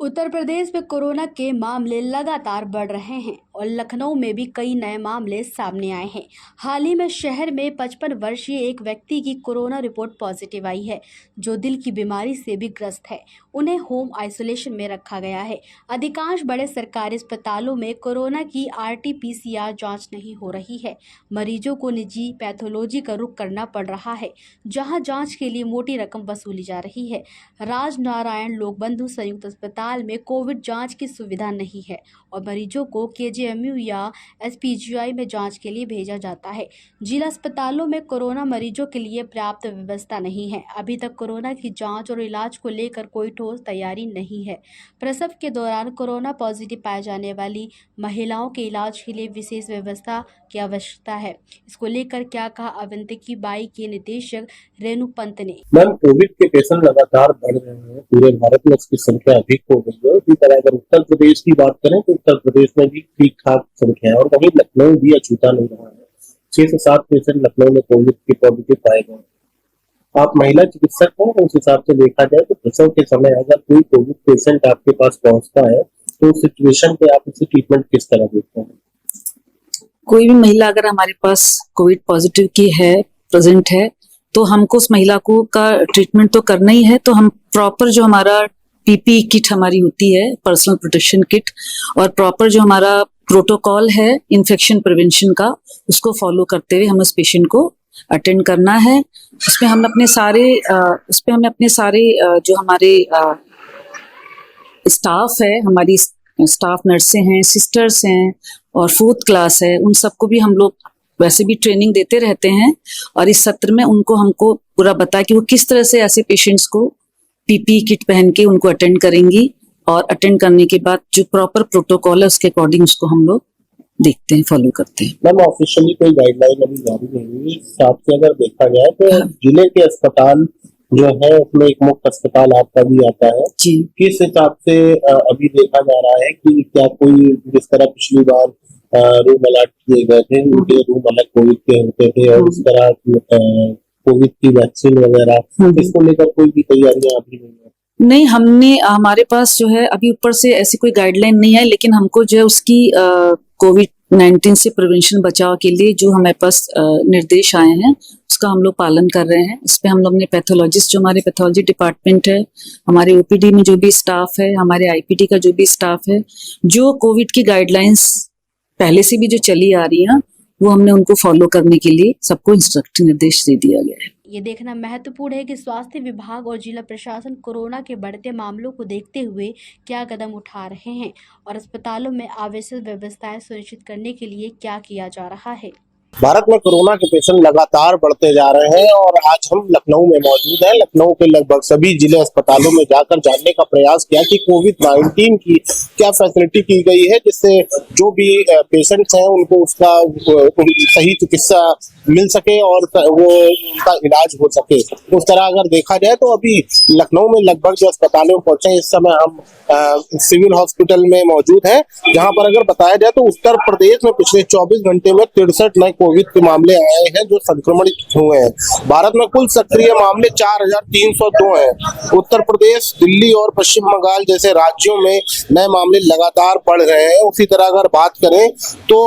उत्तर प्रदेश में कोरोना के मामले लगातार बढ़ रहे हैं और लखनऊ में भी कई नए मामले सामने आए हैं। हाल ही में शहर में 55 वर्षीय एक व्यक्ति की कोरोना रिपोर्ट पॉजिटिव आई है, जो दिल की बीमारी से भी ग्रस्त है। उन्हें होम आइसोलेशन में रखा गया है। अधिकांश बड़े सरकारी अस्पतालों में कोरोना की RT-PCR जांच नहीं हो रही है। मरीजों को निजी पैथोलॉजी का रुख करना पड़ रहा है, जहां जांच के लिए मोटी रकम वसूली जा रही है। राजनारायण लोकबंधु संयुक्त अस्पताल में कोविड जांच की सुविधा नहीं है और मरीजों को KGMU या SPGI में जांच के लिए भेजा जाता है। जिला अस्पतालों में कोरोना मरीजों के लिए पर्याप्त व्यवस्था नहीं है। अभी तक कोरोना की जांच और इलाज को लेकर कोई ठोस तैयारी नहीं है। प्रसव के दौरान कोरोना पॉजिटिव पाए जाने वाली महिलाओं के इलाज के लिए विशेष व्यवस्था की आवश्यकता है। इसको लेकर क्या कहा अवंतिकी बाई के निदेशक रेणु पंत ने। मैम, कोविड के पेशेंट लगातार बढ़ रहे हैं, पूरे भारत में इसकी संख्या अधिक हो गई है। इसी तरह अगर उत्तर प्रदेश की बात करें तो उत्तर प्रदेश में भी ठीक ठाक संख्या है और वहीं लखनऊ भी अछूता नहीं रहा है। 6 से 7 पेशेंट लखनऊ में कोविड के पॉजिटिव पाए गए। आप महिला चिकित्सक हैं, उस हिसाब से देखा जाए तो प्रसव के समय अगर कोई कोविड पेशेंट आपके पास पहुंचता है तो उस सिचुएशन पे आप इसे ट्रीटमेंट किस तरह देखते हैं? कोई भी महिला अगर हमारे पास कोविड पॉजिटिव की है, प्रेजेंट है, तो हमको उस महिला को का ट्रीटमेंट तो करना ही है। तो हम प्रॉपर जो हमारा PPE किट हमारी होती है, पर्सनल प्रोटेक्शन किट, और प्रॉपर जो हमारा प्रोटोकॉल है इन्फेक्शन प्रिवेंशन का, उसको फॉलो करते हुए हमें उस पेशेंट को अटेंड करना है। उसमें हम अपने सारे जो हमारे स्टाफ है, हमारी स्टाफ नर्सें हैं, सिस्टर्स हैं और 4th क्लास है, उन सबको भी हम लोग वैसे भी ट्रेनिंग देते रहते हैं। और इस सत्र में हमको पूरा बताया कि वो किस तरह से ऐसे पेशेंट्स को PPE किट पहन के उनको अटेंड करेंगी, और अटेंड करने के बाद जो प्रॉपर प्रोटोकॉल है उसके अकॉर्डिंग उसको हम लोग देखते हैं, फॉलो करते हैं। मैम, ऑफिशियली कोई गाइडलाइन अभी जारी नहीं हुई। इस हिसाब से अगर देखा जाए तो जिले के अस्पताल जो है उसमें एक मुख्य अस्पताल आपका भी आता है जी। किस हिसाब से अभी देखा जा रहा है कि क्या कोई जिस तरह पिछली बार रूम अलॉट किए गए थे, उनके रूम अलग कोविड के होते थे और इस तरह कोविड की वैक्सीन वगैरह, इसको लेकर कोई भी तैयारियां अभी नहीं है? नहीं, हमारे पास जो है अभी ऊपर से ऐसी कोई गाइडलाइन नहीं है, लेकिन हमको जो है उसकी COVID-19 से प्रिवेंशन बचाव के लिए जो हमारे पास निर्देश आए हैं उसका हम लोग पालन कर रहे हैं। इस पे हम लोग ने पैथोलॉजिस्ट, जो हमारे पैथोलॉजी डिपार्टमेंट है, हमारे OPD में जो भी स्टाफ है, हमारे IPD का जो भी स्टाफ है, जो कोविड की गाइडलाइंस पहले से भी जो चली आ रही है वो हमने उनको फॉलो करने के लिए सबको निर्देश दे दिया गया है। ये देखना महत्वपूर्ण है कि स्वास्थ्य विभाग और जिला प्रशासन कोरोना के बढ़ते मामलों को देखते हुए क्या कदम उठा रहे हैं और अस्पतालों में आवश्यक व्यवस्थाएं सुनिश्चित करने के लिए क्या किया जा रहा है। भारत में कोरोना के पेशेंट लगातार बढ़ते जा रहे हैं और आज हम लखनऊ में मौजूद हैं। लखनऊ के लगभग सभी जिले अस्पतालों में जाकर जानने का प्रयास किया कि COVID-19 की क्या फैसिलिटी की गई है, जिससे जो भी पेशेंट्स हैं उनको उसका सही चिकित्सा मिल सके और वो उनका इलाज हो सके। उस तरह अगर देखा जाए तो अभी लखनऊ में लगभग जो अस्पतालों में पहुंचे, इस समय हम सिविल हॉस्पिटल में मौजूद हैं, जहां पर अगर बताया जाए तो उत्तर प्रदेश में पिछले 24 घंटे में 63 नए कोविड के मामले आए हैं जो संक्रमणित हुए हैं। भारत में कुल सक्रिय मामले 4302 हैं। उत्तर प्रदेश, दिल्ली और पश्चिम बंगाल जैसे राज्यों में नए मामले लगातार बढ़ रहे हैं। उसी तरह अगर बात करें तो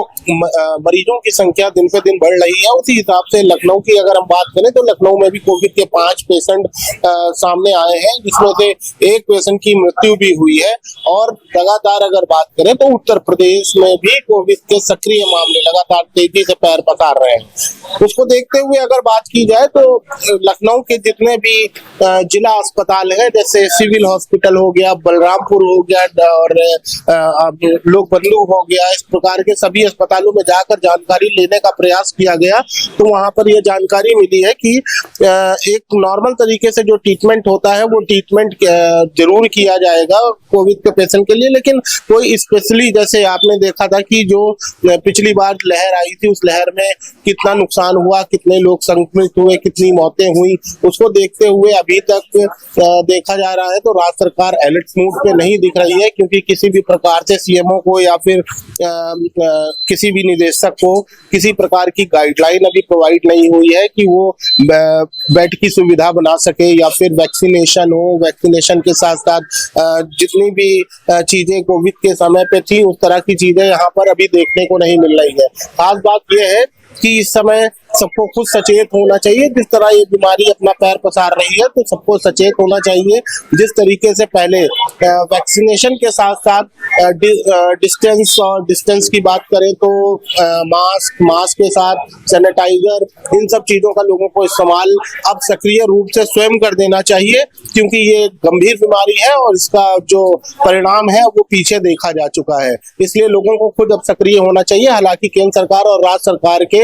मरीजों की संख्या दिन पे दिन बढ़ रही है। उसी हिसाब से लखनऊ की अगर हम बात करें तो लखनऊ में भी कोविड के 5 पेशेंट सामने आए हैं, जिसमें से एक पेशेंट की मृत्यु भी हुई है। और लगातार अगर बात करें तो उत्तर प्रदेश में भी कोविड के सक्रिय मामले लगातार तेजी से पैर पसार रहे हैं। उसको देखते हुए अगर बात की जाए तो लखनऊ के जितने भी जिला अस्पताल है, जैसे सिविल हॉस्पिटल हो गया, बलरामपुर हो गया और लोकबंधु हो गया, इस प्रकार के सभी अस्पतालों में जाकर जानकारी लेने का प्रयास किया गया तो वहां पर यह जानकारी मिली है कि एक नॉर्मल तरीके से जो ट्रीटमेंट होता है वो ट्रीटमेंट जरूर किया जाएगा कोविड के पेशेंट के लिए, लेकिन कोई स्पेशली जैसे आपने देखा था कि जो पिछली बार लहर आई थी उस लहर में कितना नुकसान हुआ, कितने लोग संक्रमित हुए, कितनी मौतें हुई, उसको देखते हुए अभी तक देखा जा रहा है तो राज्य सरकार अलर्ट मोड पे नहीं दिख रही है, क्योंकि किसी भी प्रकार से CMO को या फिर किसी भी निदेशक को किसी प्रकार की गाइडलाइन वैक्सीन अभी प्रोवाइड नहीं हुई है कि वो बेड की सुविधा बना सके या फिर वैक्सीनेशन हो। वैक्सीनेशन के साथ साथ जितनी भी चीजें कोविड के समय पे थी उस तरह की चीजें यहाँ पर अभी देखने को नहीं मिल रही है। खास बात यह है कि इस समय सबको खुद सचेत होना चाहिए। जिस तरह ये बीमारी अपना पैर पसार रही है तो सबको सचेत होना चाहिए। जिस तरीके से पहले वैक्सीनेशन के साथ साथ डिस्टेंस की बात करें तो मास्क के साथ सैनिटाइजर, इन सब चीजों का लोगों को इस्तेमाल अब सक्रिय रूप से स्वयं कर देना चाहिए, क्योंकि ये गंभीर बीमारी है और इसका जो परिणाम है वो पीछे देखा जा चुका है। इसलिए लोगों को खुद अब सक्रिय होना चाहिए। हालांकि केंद्र सरकार और राज्य सरकार के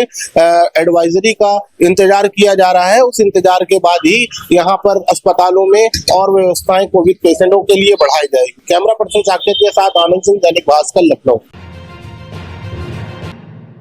एडवाइजरी का इंतजार किया जा रहा है। उस इंतजार के बाद ही यहाँ पर अस्पतालों में और व्यवस्थाएं कोविड पेशेंटों के लिए बढ़ाई जाएगी। कैमरा पर्सन साकेत के साथ आनंद सिंह, दैनिक भास्कर, लखनऊ।